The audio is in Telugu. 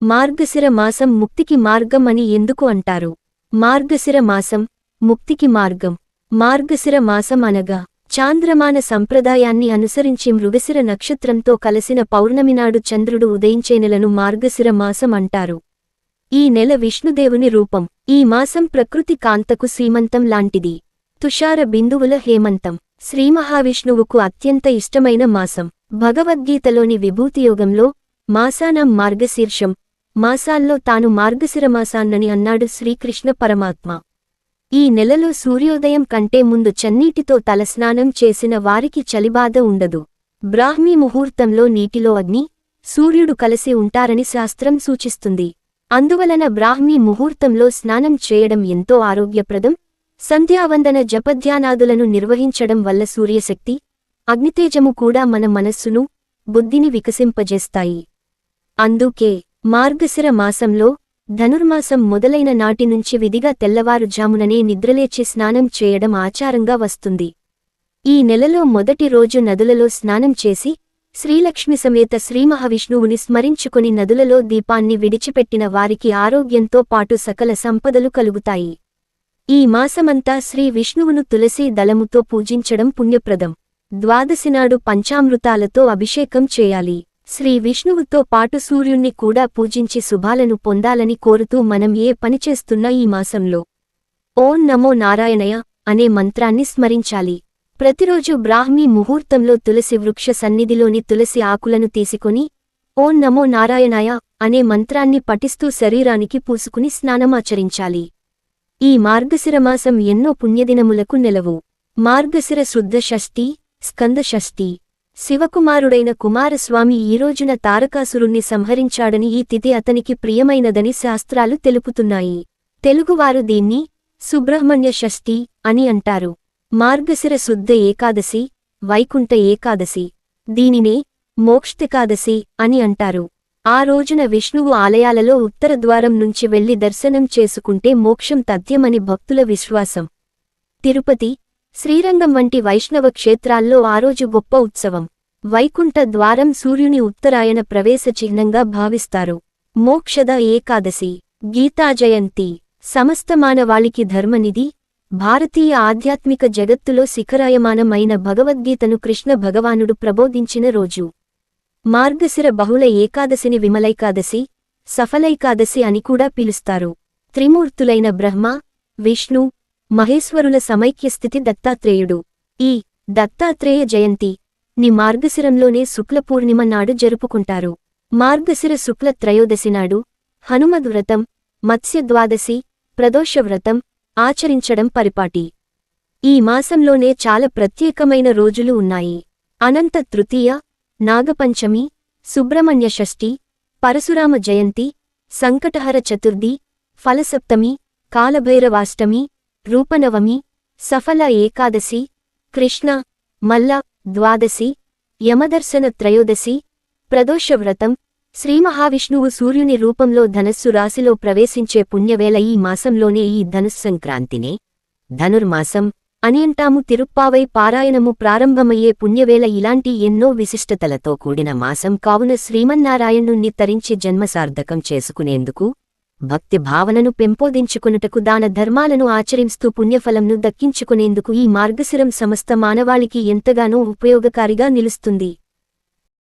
మార్గశిర మాసం ముక్తికి మార్గం అని ఎందుకు అంటారు? మార్గశిర మాసం ముక్తికి మార్గం. మార్గశిర మాసం అనగా చాంద్రమాన సంప్రదాయాన్ని అనుసరించి మృగశిర నక్షత్రంతో కలసిన పౌర్ణమినాడు చంద్రుడు ఉదయించే నెలను మార్గశిర మాసం అంటారు. ఈ నెల విష్ణుదేవుని రూపం. ఈ మాసం ప్రకృతి కాంతకు సీమంతం లాంటిది. తుషార బిందువుల హేమంతం. శ్రీమహావిష్ణువుకు అత్యంత ఇష్టమైన మాసం. భగవద్గీతలోని విభూతియోగంలో మాసానాం మార్గశీర్షం, మాసాల్లో తాను మార్గశిరమాసాన్నని అన్నాడు శ్రీకృష్ణ పరమాత్మ. ఈ నెలలో సూర్యోదయం కంటే ముందు చన్నీటితో తలస్నానం చేసిన వారికి చలిబాధ ఉండదు. బ్రాహ్మీ ముహూర్తంలో నీటిలో అగ్ని, సూర్యుడు కలిసి ఉంటారని శాస్త్రం సూచిస్తుంది. అందువలన బ్రాహ్మీ ముహూర్తంలో స్నానం చేయడం ఎంతో ఆరోగ్యప్రదం. సంధ్యావందన జపధ్యానాదులను నిర్వహించడం వల్ల సూర్యశక్తి, అగ్నితేజము కూడా మన మనస్సును, బుద్ధిని వికసింపజేస్తాయి. అందుకే మార్గశిర మాసంలో ధనుర్మాసం మొదలైన నాటి నుంచి విధిగా తెల్లవారుజాముననే నిద్రలేచి స్నానం చేయడం ఆచారంగా వస్తుంది. ఈ నెలలో మొదటి రోజు నదులలో స్నానం చేసి శ్రీలక్ష్మి సమేత శ్రీమహావిష్ణువుని స్మరించుకుని నదులలో దీపాన్ని విడిచిపెట్టిన వారికి ఆరోగ్యంతో పాటు సకల సంపదలు కలుగుతాయి. ఈ మాసమంతా శ్రీ విష్ణువును తులసీ దళముతో పూజించడం పుణ్యప్రదం. ద్వాదశినాడు పంచామృతాలతో అభిషేకం చేయాలి. శ్రీ విష్ణువుతో పాటు సూర్యుణ్ణి కూడా పూజించి శుభాలను పొందాలని కోరుతూ మనం ఏ పని చేస్తున్నా ఈ మాసంలో ఓం నమో నారాయణయ అనే మంత్రాన్ని స్మరించాలి. ప్రతిరోజు బ్రాహ్మీ ముహూర్తంలో తులసి వృక్ష సన్నిధిలోని తులసి ఆకులను తీసుకొని ఓం నమో నారాయణాయ అనే మంత్రాన్ని పఠిస్తూ శరీరానికి పూసుకుని స్నానమాచరించాలి. ఈ మార్గశిరమాసం ఎన్నో పుణ్యదినములకు నెలవు. మార్గశిర శుద్ధ షష్ఠి, స్కంద షష్ఠి. శివకుమారుడైన కుమారస్వామి ఈరోజున తారకాసురుణ్ణి సంహరించాడని ఈ తిథి అతనికి ప్రియమైనదని శాస్త్రాలు తెలుపుతున్నాయి. తెలుగువారు దీన్ని సుబ్రహ్మణ్య షష్ఠి అని అంటారు. మార్గశిర శుద్ధ ఏకాదశి, వైకుంఠ ఏకాదశి. దీనినే మోక్షేకాదశి అని అంటారు. ఆ రోజున విష్ణువు ఆలయాలలో ఉత్తరద్వారం నుంచి వెళ్లి దర్శనం చేసుకుంటే మోక్షం తథ్యమని భక్తుల విశ్వాసం. తిరుపతి, శ్రీరంగం వంటి వైష్ణవ క్షేత్రాల్లో ఆ రోజు గొప్ప ఉత్సవం. వైకుంఠ ద్వారం సూర్యుని ఉత్తరాయణ ప్రవేశ చిహ్నంగా భావిస్తారు. మోక్షద ఏకాదశి, గీతాజయంతి. సమస్త మానవాళికి ధర్మనిధి, భారతీయ ఆధ్యాత్మిక జగత్తులో శిఖరాయమానమైన భగవద్గీతను కృష్ణ భగవానుడు ప్రబోధించిన రోజు. మార్గశిర బహుళ ఏకాదశిని విమలైకాదశి, సఫలైకాదశి అని కూడా పిలుస్తారు. త్రిమూర్తులైన బ్రహ్మ, విష్ణు, మహేశ్వరుల సమైక్యస్థితి దత్తాత్రేయుడు. ఈ దత్తాత్రేయ జయంతి ని మార్గశిరంలోనే శుక్లపూర్ణిమ నాడు జరుపుకుంటారు. మార్గశిర శుక్ల త్రయోదశి నాడు హనుమద్ వ్రతం, మత్స్యద్వాదశి, ప్రదోష వ్రతం ఆచరించడం పరిపాటి. ఈ మాసంలోనే చాలా ప్రత్యేకమైన రోజులు ఉన్నాయి. అనంత తృతీయ, నాగపంచమి, సుబ్రహ్మణ్య షష్ఠి, పరశురామ జయంతి, సంకటహర చతుర్థి, ఫలసప్తమి, కాలభైరవాష్టమి, రూపనవమి, సఫల ఏకాదశి, కృష్ణ మల్ల ద్వాదశి, యమదర్శన త్రయోదశి, ప్రదోష వ్రతం. శ్రీమహావిష్ణువు సూర్యుని రూపంలో ధనస్సు రాశిలో ప్రవేశించే పుణ్యవేళ ఈ మాసంలోనే ఈ ధనుస్సంక్రాంతినే ధనుర్మాసం అని అంటాము. తిరుప్పావై పారాయణము ప్రారంభమయ్యే పుణ్యవేళ ఇలాంటి ఎన్నో విశిష్టతలతో కూడిన మాసం కావున శ్రీమన్నారాయణుణ్ణి తరించి జన్మసార్థకం చేసుకునేందుకు, భక్తి భావనను పెంపొందించుకొనుటకు, దాన ధర్మాలను ఆచరిస్తూ పుణ్యఫలంను దక్కించుకునేందుకు ఈ మార్గశిరం సమస్త మానవాళికి ఎంతగానో ఉపయోగకారిగా నిలుస్తుంది.